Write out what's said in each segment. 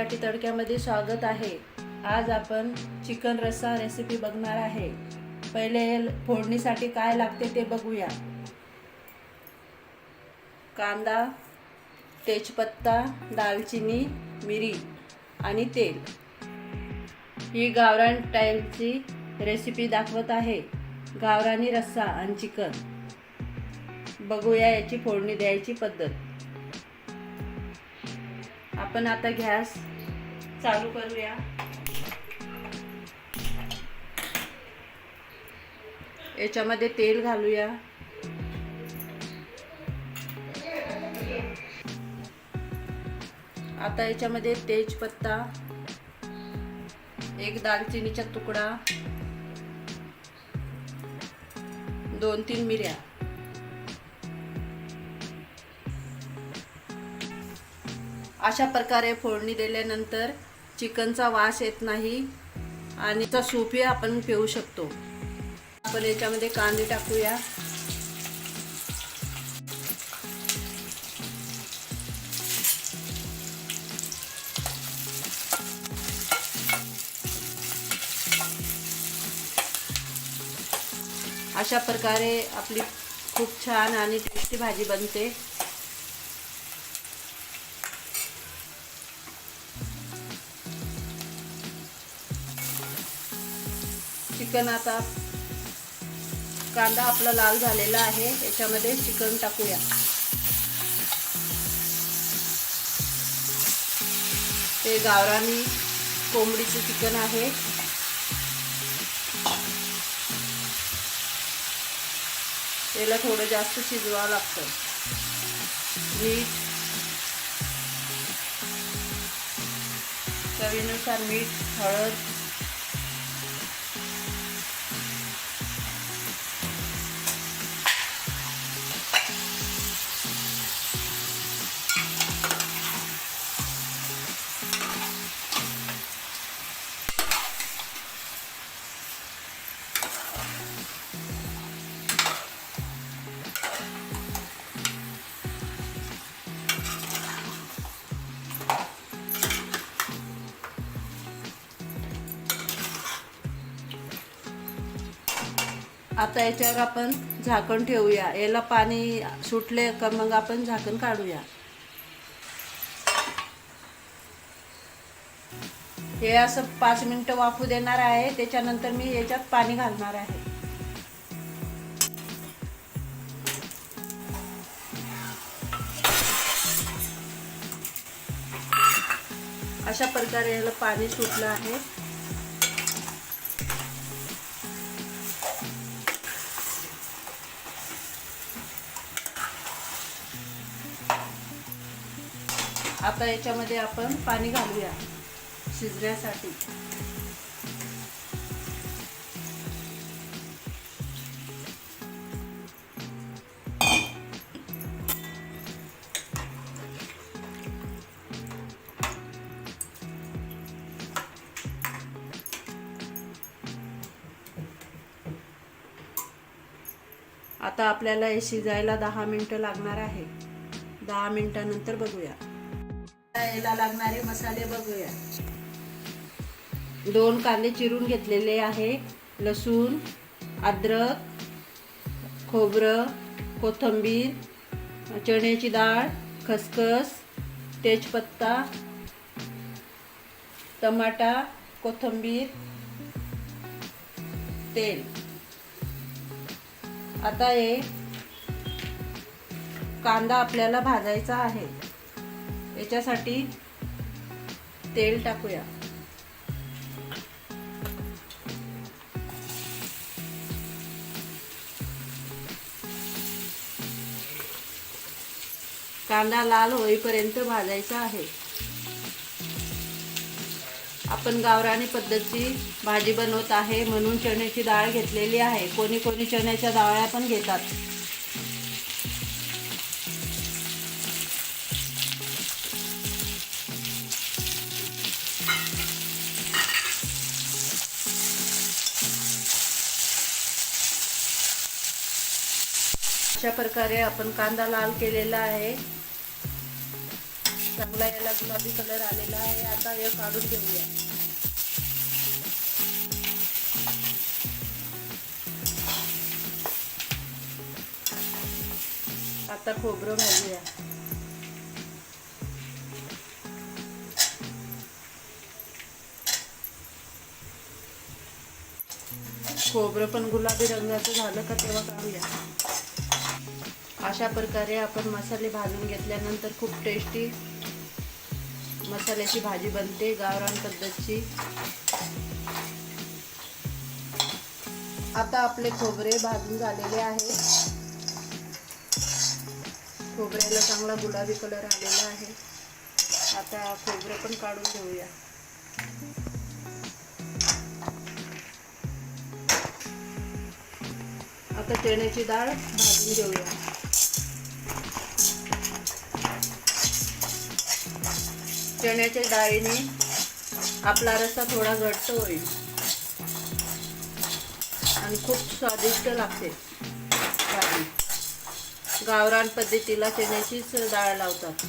मराठी तडक्यामध्ये स्वागत आहे। आज आपण चिकन रस्सा रेसिपी बघणार आहे। पहिले फोडणीसाठी काय लागते ते बघूया। कांदा, तेजपत्ता, दालचिनी, मिरी आणि तेल। ही गावरान स्टाईलची रेसिपी दाखवत आहे। गावरानी रस्सा आणि चिकन। बघूया याची फोडणी द्यायची पद्धत। आपण आता गॅस चालू करूया। याच्यामध्ये तेल घालूया। आता याच्यामध्ये तेजपत्ता, एक दालचिनीचा तुकडा, 2-3 मिऱ्या, अशा प्रकारे फोडणी दिल्यानंतर चिकनचा वास येत नाही आणि चा सूपही आपण पिऊ शकतो। आपण याच्यामध्ये कांदे टाकूया। अशा प्रकारे आपली खूप छान आणि टेस्टी भाजी बनते। चिकन आता कांदा आपला लाल झालेला आहे। याच्यामध्ये चिकन टाकूया। हे गावरानी कोंबडीचे चिकन आहे। याला थोडं जास्त शिजवावं लागतं। मीठ, चवीनुसार मीठ, हळद, आता याच्यावर आपण झाकण ठेवूया। याला पाणी सुटले का मग आपण झाकण काढूया। हे असं 5 मिनिटं वाफू देणार आहे। त्याच्यानंतर मी याच्यात पाणी घालणार आहे। अशा प्रकारे याला पाणी सुटलं आहे। आता याच्यामध्ये आपण पाणी घालूया शिजण्यासाठी। आता आपल्याला हे शिजायला 10 मिनिटं लागणार आहे। 10 मिनिटांनंतर बघूया। याला लागणारे मसाले बघूया। 2 कांदे चिरून घेतलेले आहे, लसूण, अद्रक, खोबरं, कोथिंबीर, चण्याची डाळ, खसखस, तेजपत्ता, टमाटा, कोथिंबीर, तेल। आता हे कांदा आपल्याला भाजायचा आहे। याच्यासाठी तेल टाकूया। कांदा लाल होईपर्यंत भाजायचा आहे। आपण गावरानी पद्धतीची भाजी बनवत आहे म्हणून चण्याची डाळ घेतलेली आहे। कोणी कोणी चण्याच्या डाळ्या पण घेतात। अशा प्रकारे आपण कांदा लाल केलेला आहे। चांगला याला गुलाबी कलर आलेला आहे. आता हे काढून घेऊया. आता खोबरं भाजूया. खोबरं पण गुलाबी रंगाचं झालं का तेव्हा काढूया. अशा प्रकारे आपण मसाले भाजून घेतल्यानंतर खूप टेस्टी मसाल्याची भाजी बनते गावरान पद्धतची. आता आपले खोबरे भाजून झालेले आहेत. खोबऱ्याला चांगला गुलाबी कलर आलेला आहे. आता खोबरं पण काढून घेऊया. आता चण्याची डाळ भाजून घेऊया. चण्याच्या डाळीने आपला रस्सा थोडा घट्ट होईल आणि खूप स्वादिष्ट लागते भाजी. गावरान पद्धतीला चण्याचीच डाळ लावतात,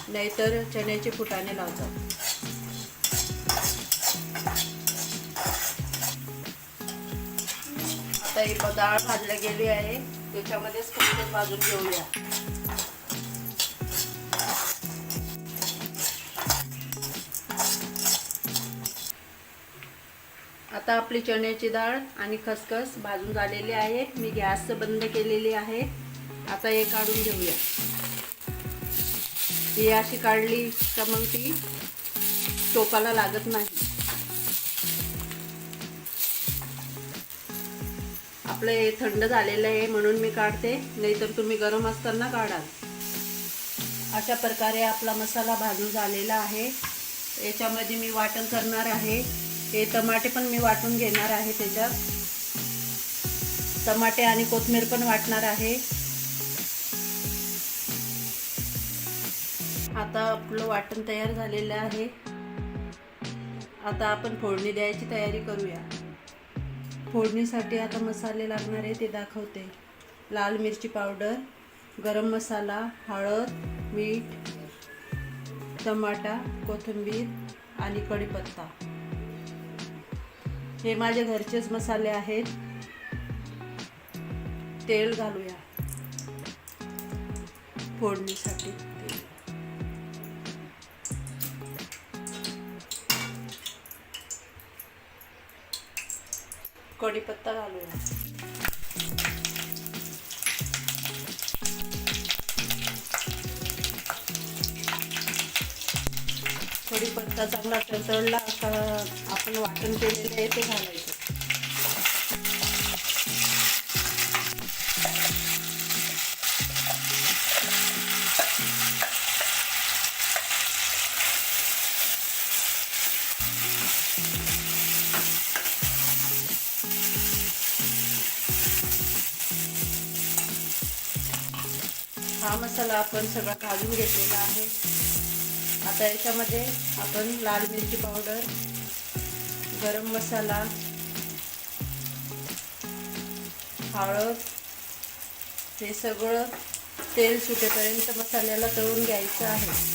नाहीतर चण्याचे फुटाणे लावतात. आता ही डाळ भाजली गेली आहे, त्याच्यामध्येच खसखस भाजून घेऊया. आता आपली चण्याची डाळ आणि खसखस भाजून झालेली आहे. मी गॅस बंद केलेली आहे. आता हे काढून घेऊया. ही अशी काढली का मग ती टोपाला लागत नाही. आपलं हे थंड झालेलं आहे म्हणून मी काढते, नाहीतर तुम्ही गरम असताना काढाल. अशा प्रकारे आपला मसाला भाजून झालेला आहे. याच्यामध्ये मी वाटण करणार आहे. हे टमाटे पण मी वाटून घेणार आहे. त्याच्यात टमाटे आणि कोथिंबीर पण वाटणार आहे. आता आपलं वाटण तयार झालेलं आहे. आता आपण फोडणी द्यायची तयारी करूया. फोडणीसाठी आता मसाले लागणार आहे ते दाखवते. लाल मिरची पावडर, गरम मसाला, हळद, मीठ, टमाटा, कोथिंबीर आणि कढीपत्ता. हे माझे घरचेच मसाले आहेत. तेल घालूया फोडणीसाठी. कढीपत्ता घालूया. कढीपत्ता चांगला तडतडला का आपण वाटण केलेलं आहे ते घालायचं. हा मसाला आपण सगळा काढून घेतलेला आहे. आता याच्यामध्ये आपण लाल मिरची पावडर, गरम मसाला, हळद हे सगळं तेल सुटेपर्यंत मसाल्याला तळून घ्यायचं आहे.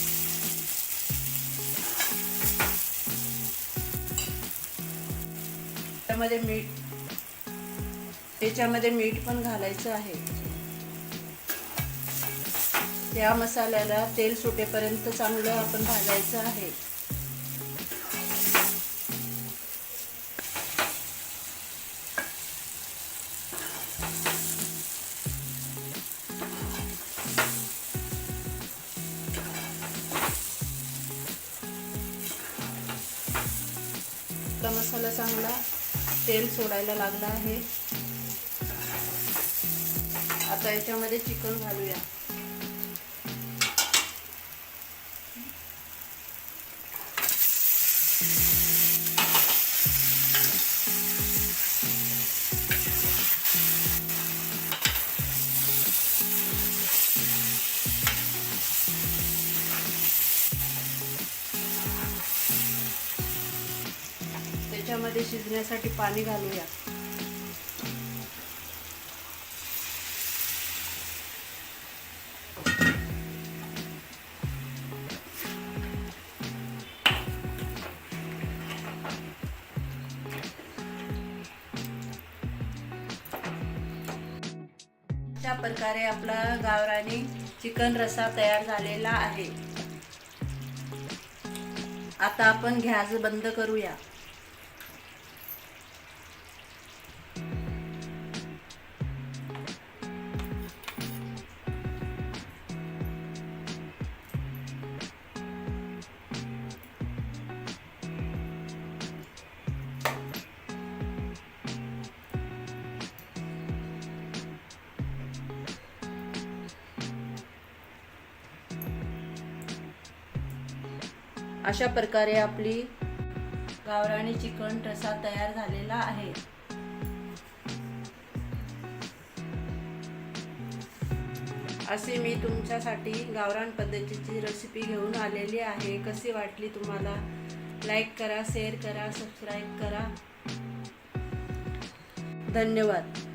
त्याच्यामध्ये मीठ पण घालायचं आहे. या मसाल्याला तेल सुटेपर्यंत चांगलं आपण भाजायचं आहे. मसाला चांगला तेल सोडायला लागला आहे. आता याच्यामध्ये चिकन घालूया. त्याच्यामध्ये शिजण्यासाठी पाणी घालूया. अशा प्रकारे आपला गावरानी चिकन रस्सा तयार झालेला आहे. आता आपण गॅस बंद करूया. अशा प्रकारे आपली गावरानी चिकन रस्सा तयार झालेला आहे. अशी मी तुमच्यासाठी गावरान पद्धतीची रेसिपी घेऊन आलेली आहे. कशी वाटली तुम्हाला? लाईक करा, शेअर करा, सबस्क्राईब करा. धन्यवाद.